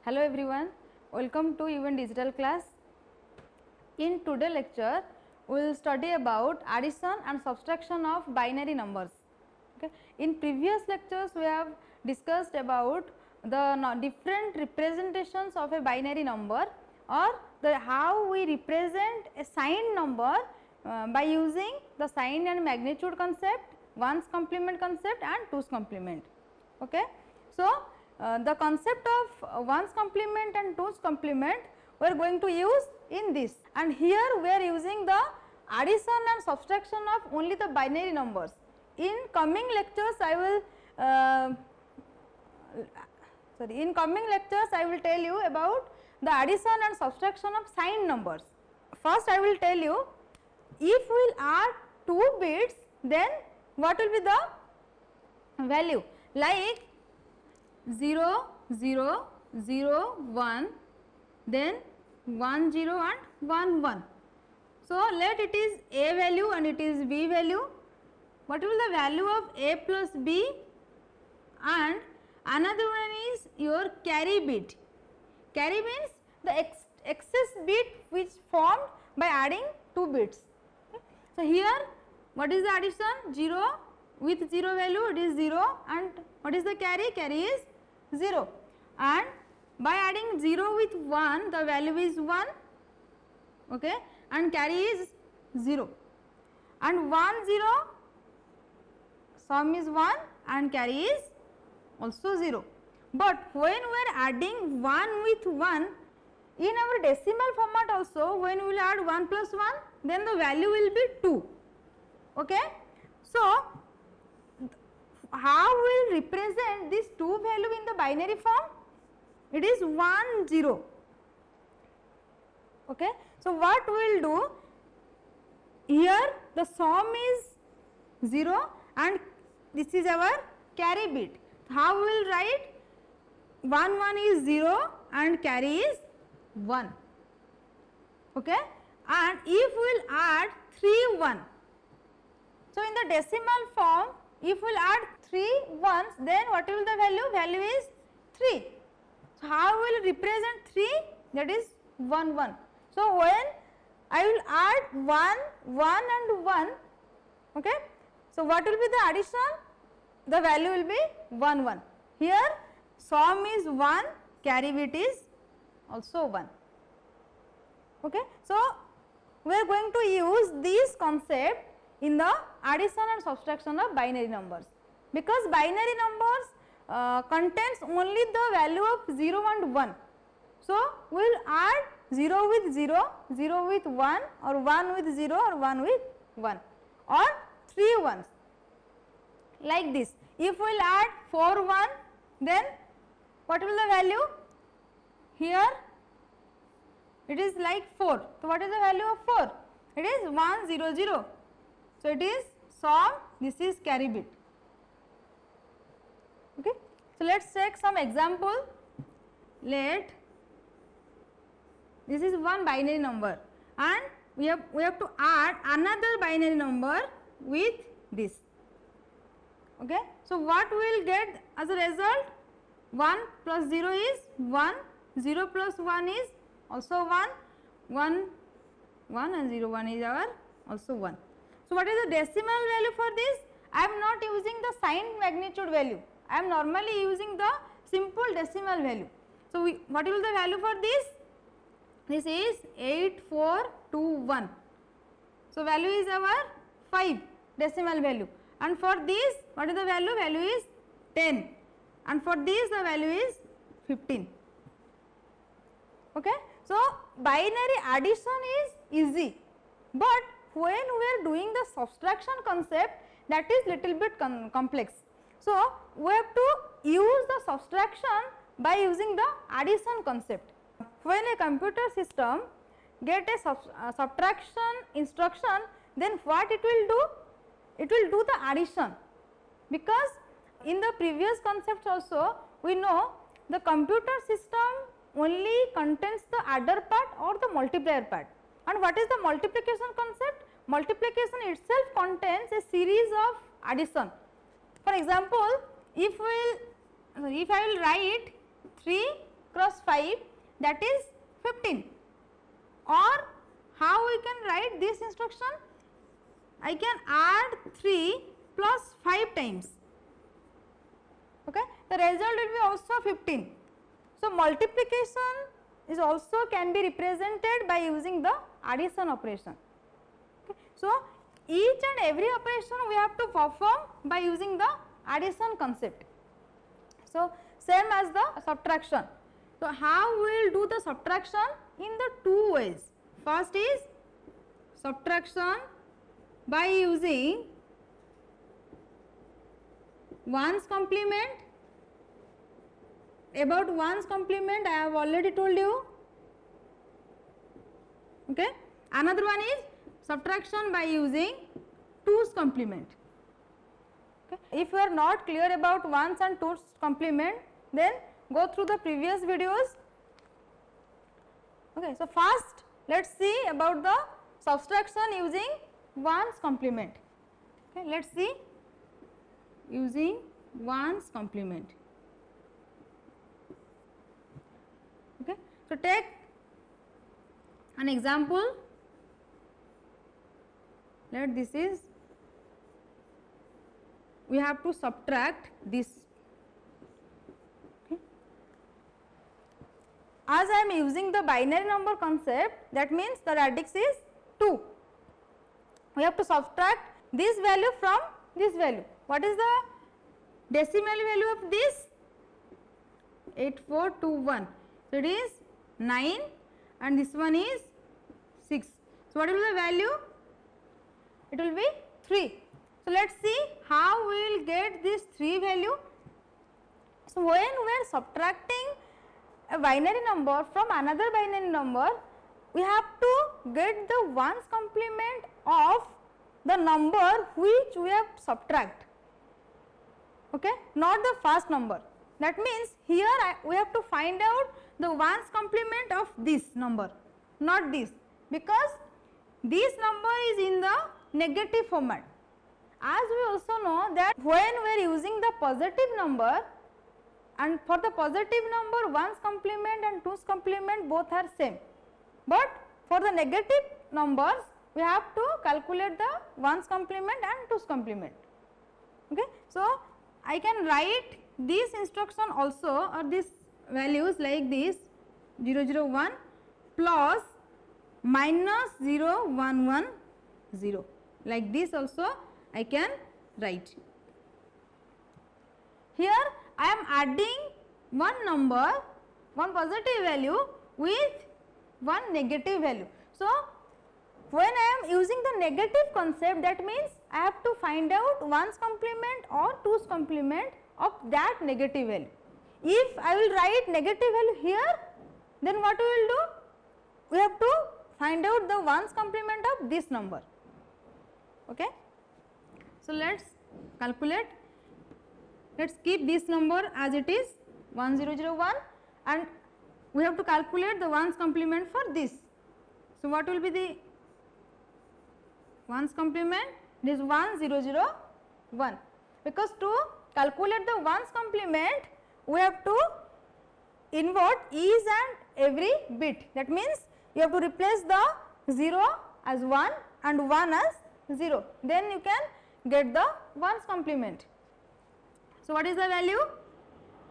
Hello everyone, welcome to Event Digital class. In today's lecture, we will study about addition and subtraction of binary numbers. Okay. In previous lectures, we have discussed about the different representations of a binary number or how we represent a signed number by using the sign and magnitude concept, ones complement concept and twos complement. Okay. So, the concept of ones complement and twos complement we are going to use in this, and here we are using the addition and subtraction of only the binary numbers. In coming lectures I will tell you about the addition and subtraction of signed numbers. First I will tell you, if we will add 2 bits, then what will be the value, like 0 0 0 1, then 1 0 and 1 1. So, let it is A value and it is B value. What will the value of A plus B, and another one is your carry bit. Carry means the excess bit which formed by adding 2 bits. Okay. So, here what is the addition? 0 with 0 value, it is 0, and what is the carry? Carry is 0, and by adding 0 with 1 the value is 1, okay, and carry is 0, and 1 0 sum is 1 and carry is also 0. But when we are adding 1 with 1 in our decimal format also, when we will add 1 plus 1, then the value will be 2. Okay. So, how we will represent this 2 value in the binary form? It is 1 0. Okay. So, what we will do here, the sum is 0 and this is our carry bit. How we will write? 1 1 is 0 and carry is 1. Okay. And if we will add 3 1, so in the decimal form, if we will add 3 ones, then what will the value? Value is 3. So, how we will represent 3? That is 1 1. So, when I will add 1 1 and 1, okay. So, what will be the addition? The value will be 1 1. Here sum is 1, carry bit is also 1. Okay. So, we are going to use this concept in the addition and subtraction of binary numbers, because binary numbers contains only the value of 0 and 1. So, we will add 0 with 0, 0 with 1, or 1 with 0 or 1 with 1, or 3 ones like this. If we will add 4 1, then what will the value? Here it is like 4. So, what is the value of 4? It is 1 0 0. So, it is sum, this is carry bit. Okay. So, let us take some example. Let this is one binary number and we have to add another binary number with this. Okay. So, what we will get as a result? 1 plus 0 is 1, 0 plus 1 is also 1, 1 1 and 0 1 is our also 1. So, what is the decimal value for this? I am not using the sign magnitude value, I am normally using the simple decimal value. So, what will the value for this? This is 8421. So, value is our 5 decimal value, and for this what is the value? Value is 10, and for this the value is 15. Okay. So, binary addition is easy, but when we are doing the subtraction concept, that is little bit complex. So, we have to use the subtraction by using the addition concept. When a computer system get a subtraction instruction, then what it will do? It will do the addition, because in the previous concepts also we know the computer system only contains the adder part or the multiplier part. And what is the multiplication concept? Multiplication itself contains a series of addition. For example, if I will write 3 cross 5, that is 15. Or how we can write this instruction? I can add 3 plus 5 times. Okay, the result will be also 15. So multiplication is also can be represented by using the addition operation. Okay. So each and every operation we have to perform by using the addition concept. So same as the subtraction. So how we will do the subtraction? In the two ways. First is subtraction by using ones complement. About ones complement I have already told you. Okay. Another one is subtraction by using twos complement. Okay. If you are not clear about ones and twos complement, then go through the previous videos. Okay. So first let us see about the subtraction using ones complement. Okay. Let us see using ones complement. Okay. So take an example. Let this is, we have to subtract this. Okay. As I am using the binary number concept, that means the radix is 2. We have to subtract this value from this value. What is the decimal value of this? 8421. So it is 9 and this one is 6. So what will be the value? It will be 3. So let us see how we will get this 3 value. So when we are subtracting a binary number from another binary number, we have to get the ones complement of the number which we have subtract. Okay, not the first number. That means here we have to find out the ones complement of this number, not this, because this number is in the negative format. As we also know that when we are using the positive number, and for the positive number ones complement and twos complement both are same, but for the negative numbers we have to calculate the ones complement and twos complement. Okay. So I can write this instruction also, or these values like this 001 plus minus 0110, like this also I can write. Here I am adding one number, one positive value with one negative value. So when I am using the negative concept, that means I have to find out ones complement or twos complement of that negative value. If I will write negative value here, then what we will do? We have to find out the ones complement of this number. Okay. So let us calculate. Let us keep this number as it is 1001, and we have to calculate the ones complement for this. So what will be the ones complement? It is 1001, because to calculate the ones complement we have to invert each and every bit. That means you have to replace the 0 as 1 and 1 as 0, then you can get the ones complement. So what is the value?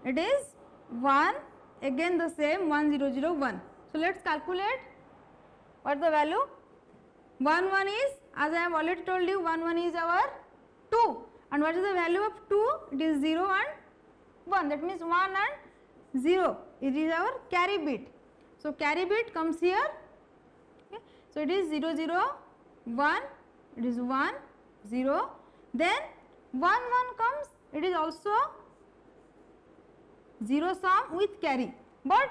It is 1, again the same 1001. So let us calculate what is the value. 1 is, as I have already told you, 1 is our 2, and what is the value of 2? It is 0 and 1, that means 1 and 0, it is our carry bit. So carry bit comes here. Okay. So it is 0 0 1, it is 1 0, then 1 1 comes, it is also 0 sum with carry, but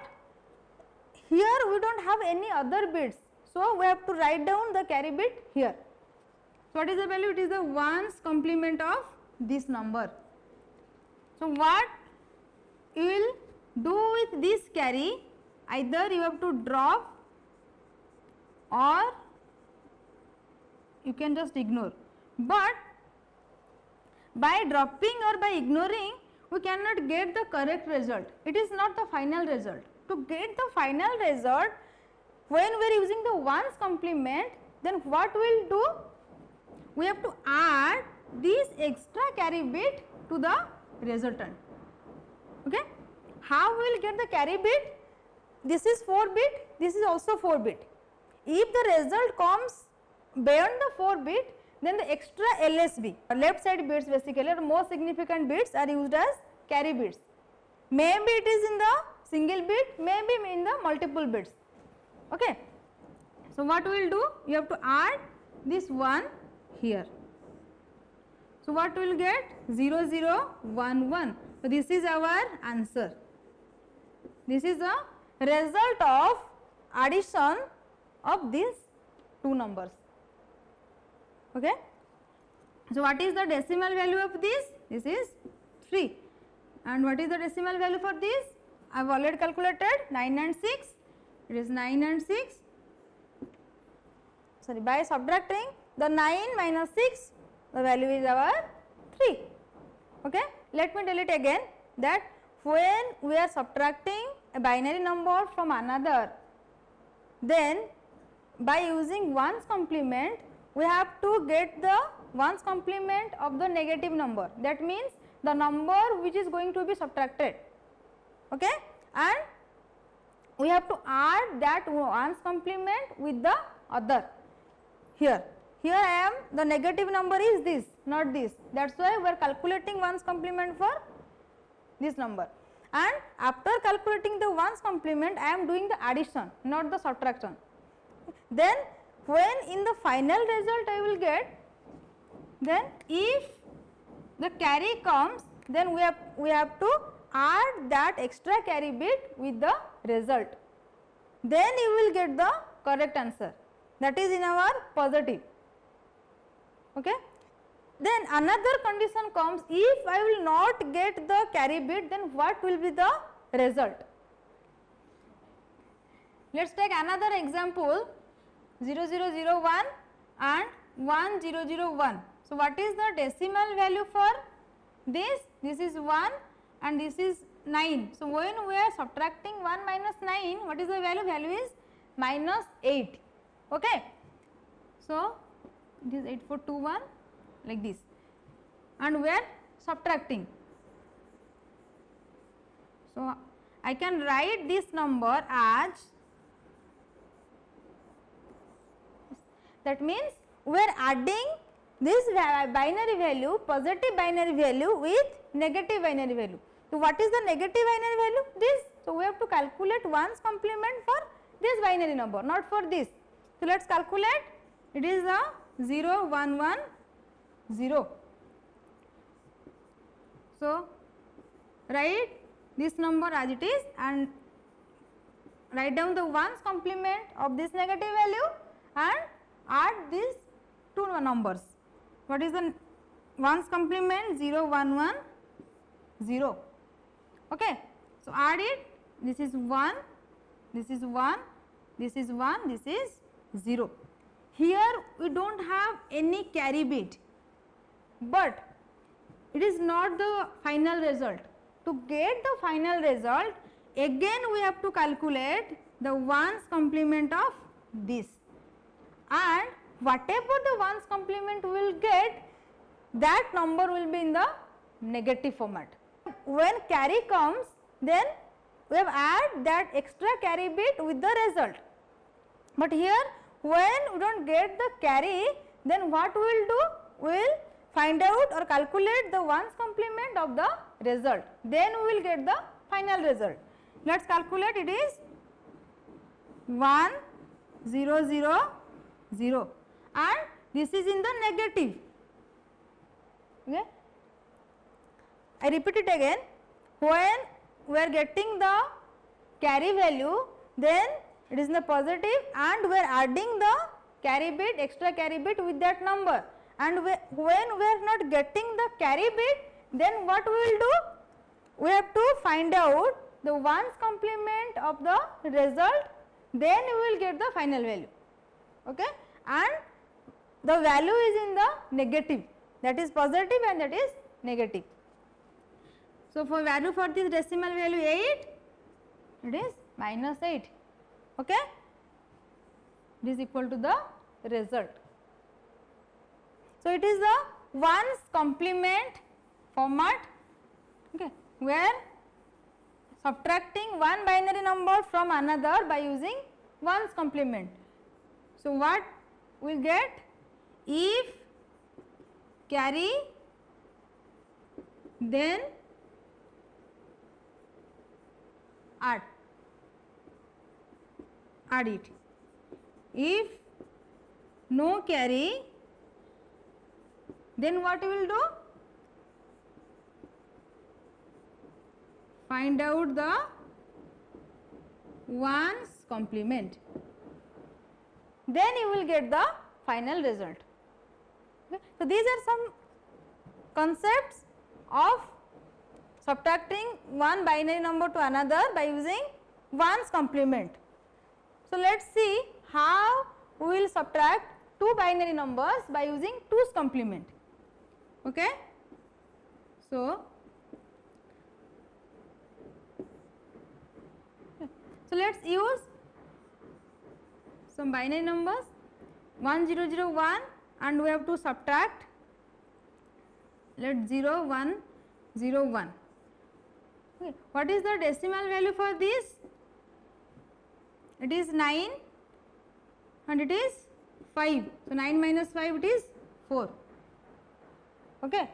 here we do not have any other bits. So we have to write down the carry bit here. So what is the value? It is the ones complement of this number. So what you will do with this carry? Either you have to drop or you can just ignore, but by dropping or by ignoring we cannot get the correct result. It is not the final result. to get the final result, when we are using the ones complement, then what we will do? We have to add this extra carry bit to the resultant. Okay? How we will get the carry bit? This is 4 bit, this is also 4 bit. If the result comes beyond the 4 bit, then the extra LSB, left side bits basically, or more significant bits are used as carry bits. Maybe it is in the single bit, maybe in the multiple bits. Okay. So what we will do? You have to add this 1 here. So what we will get? 0 0 1 1. So this is our answer. This is the result of addition of these two numbers. Okay. So what is the decimal value of this? This is 3. And what is the decimal value for this? I have already calculated 9 and 6. It is 9 and 6. Sorry, by subtracting the 9 minus 6, the value is our 3. Okay. Let me tell it again, that when we are subtracting a binary number from another, then by using ones complement, we have to get the ones complement of the negative number. That means the number which is going to be subtracted. Okay. And we have to add that ones complement with the other. Here I am, the negative number is this, not this. That is why we are calculating ones complement for this number. And after calculating the ones complement, I am doing the addition, not the subtraction. Then when in the final result I will get, then if the carry comes, then we have to add that extra carry bit with the result. Then you will get the correct answer. That is in our positive. Okay. Then another condition comes, if I will not get the carry bit, then what will be the result? Let us take another example, 0001 and 1001. So what is the decimal value for this? This is 1 and this is 9. So when we are subtracting 1 minus 9, what is the value? Value is minus 8. Okay. So it is 8421 like this, and we are subtracting. So I can write this number as, that means we are adding this binary value, positive binary value with negative binary value. So what is the negative binary value? This. So we have to calculate ones complement for this binary number, not for this. So let us calculate. It is a 0 1 1 0. So write this number as it is and write down the ones complement of this negative value and add these two numbers. What is the ones complement? 0 1 1 0. Okay. So add it. This is 1, this is 1, this is 1, this is 0. Here we do not have any carry bit, but it is not the final result. To get the final result, again we have to calculate the ones complement of this, and whatever the ones complement we will get, that number will be in the negative format. When carry comes, then we have add that extra carry bit with the result. But here when we do not get the carry, then what we will do? We will find out or calculate the ones complement of the result. Then we will get the final result. Let us calculate. It is 1 0 0 0 and this is in the negative. Okay. I repeat it again. When we are getting the carry value, then it is in the positive and we are adding the carry bit, extra carry bit with that number, and when we are not getting the carry bit, then what we will do? We have to find out the ones complement of the result, then we will get the final value. Okay. And the value is in the negative, that is positive and that is negative. So for value for this decimal value 8, it is minus 8. Okay? It is equal to the result. So, it is the ones complement format, okay, where subtracting one binary number from another by using ones complement. So, what we will get? If carry, then add it. If no carry, then what we will do? Find out the ones complement, then you will get the final result. Okay. So, these are some concepts of subtracting one binary number to another by using ones complement. So, let us see how we will subtract two binary numbers by using twos complement. Okay. So, let us use some binary numbers 1001 and we have to subtract, let 0101. Okay. What is the decimal value for this? It is 9 and it is 5. So, 9 minus 5 it is 4. Okay.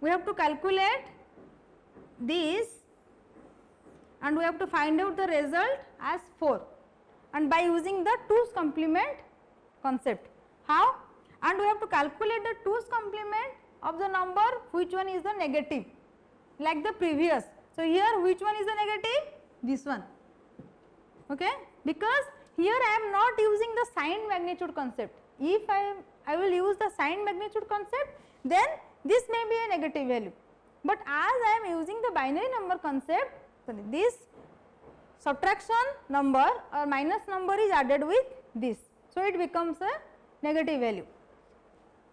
We have to calculate this and we have to find out the result as 4 and by using the twos complement concept. How? And we have to calculate the twos complement of the number which one is the negative like the previous. So, here which one is the negative? This one. Okay. Because here I am not using the sign magnitude concept. If I will use the sign magnitude concept, then this may be a negative value. But as I am using the binary number concept, this subtraction number or minus number is added with this. So, it becomes a negative value.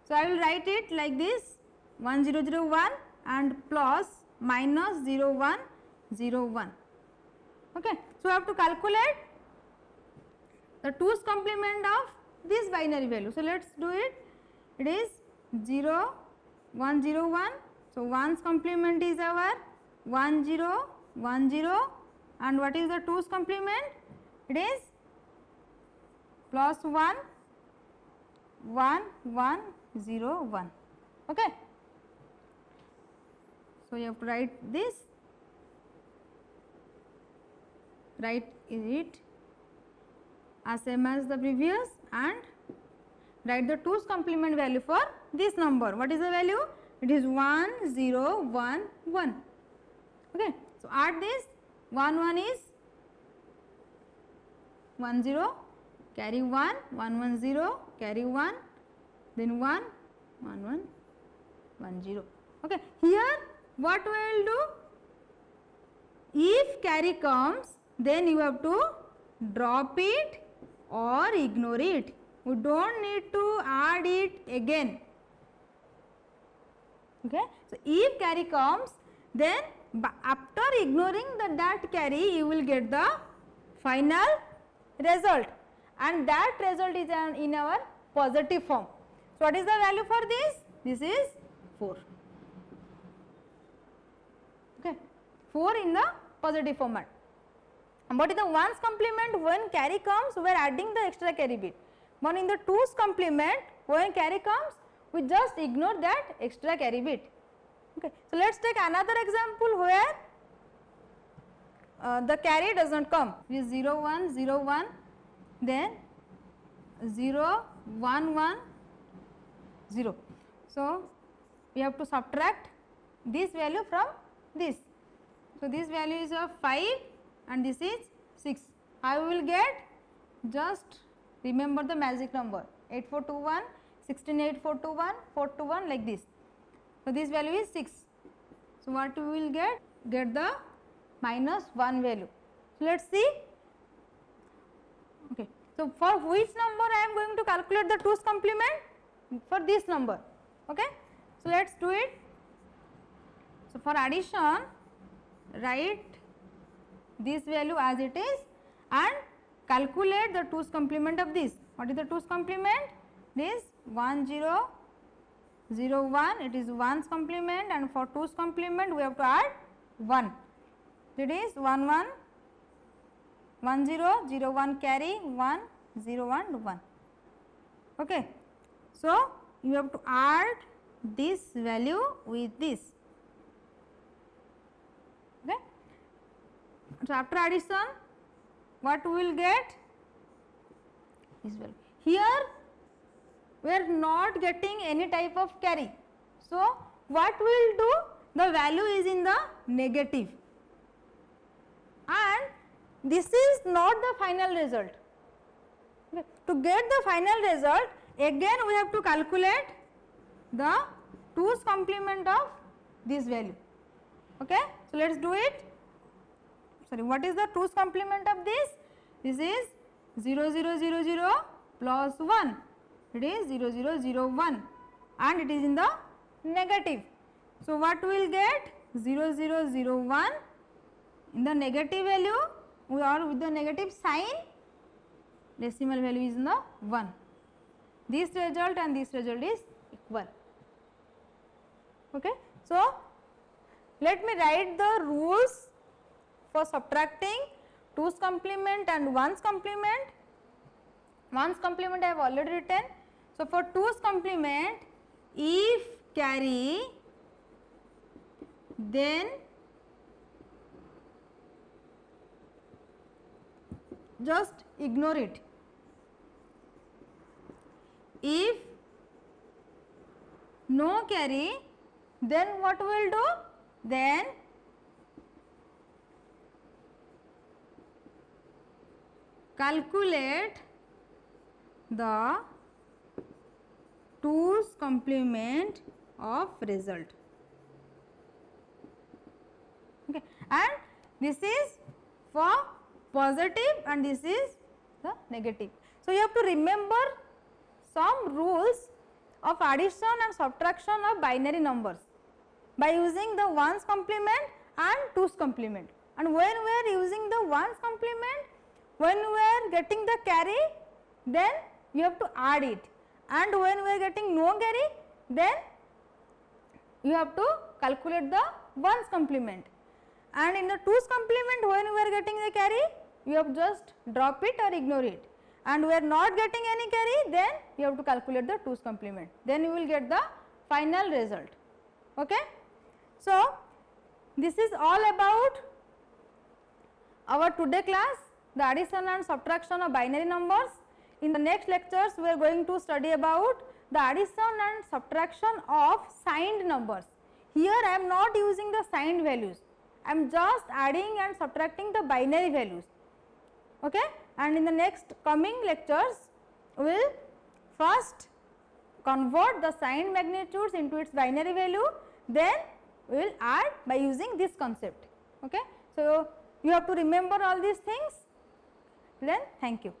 So, I will write it like this 1001 and plus minus 0101. Okay. So, I have to calculate the twos complement of this binary value. So, let us do it. It is 0101. So, ones complement is our 1010 and what is the twos complement? It is plus 1 1101. Okay. So, you have to write this, write it as same as the previous and write the twos complement value for this number. What is the value? It is 1011. Okay. So, add this 1 is 10, carry 1, 110, carry 1, then 1, 1110. Okay. Here what we will do? If carry comes, then you have to drop it or ignore it. We do not need to add it again. Okay. So, if carry comes, then after ignoring that carry, you will get the final result and that result is in our positive form. So, what is the value for this? This is 4. Okay. 4 in the positive format. And what is the ones complement? When carry comes, we are adding the extra carry bit. But in the twos complement, when carry comes, we just ignore that extra carry bit. Okay. So, let us take another example where the carry does not come. It is 0101, then 0110. So, we have to subtract this value from this. So, this value is of 5 and this is 6. I will get, just remember the magic number 8421, 168421, 421 like this. So, this value is 6. So, what we will get? Get the minus 1 value. So, let us see. Okay. So, for which number I am going to calculate the twos complement? For this number. Okay. So, let us do it. So, for addition, write this value as it is and calculate the 2's complement of this. What is the 2's complement? This 1 0 0 1, it is 1's complement, and for 2's complement we have to add 1. It is 1 1 1 0 0 1 carry 1 0 1 1. Okay. So, you have to add this value with this. Okay. So, after addition what we will get? This value. Here we are not getting any type of carry. So, what we will do? The value is in the negative and this is not the final result. Okay. To get the final result, again we have to calculate the 2's complement of this value. Okay. So, let us do it. Sorry, what is the 2's complement of this? This is 0 0 0 0 plus 1. It is 0 0 0 1 and it is in the negative. So, what we will get? 0 0 0 1 in the negative value, we are with the negative sign, decimal value is in the 1. This result and this result is equal. Okay. So, let me write the rules for subtracting 2's complement and 1's complement. 1's complement I have already written. So, for 2's complement, if carry, then just ignore it. If no carry, then what we will do? Then calculate the 2's complement of result. Okay. And this is for positive and this is the negative. So, you have to remember some rules of addition and subtraction of binary numbers by using the 1's complement and 2's complement. And when we are using the 1's complement, when we are getting the carry, then you have to add it, and when we are getting no carry, then you have to calculate the 1's complement, and in the 2's complement when we are getting the carry, you have just drop it or ignore it, and we are not getting any carry, then you have to calculate the 2's complement, then you will get the final result. Okay. So, this is all about our today class, the addition and subtraction of binary numbers. In the next lectures, we are going to study about the addition and subtraction of signed numbers. Here I am not using the signed values, I am just adding and subtracting the binary values. Okay? And in the next coming lectures, we will first convert the signed magnitudes into its binary value, then we will add by using this concept. Okay? So, you have to remember all these things. Then thank you.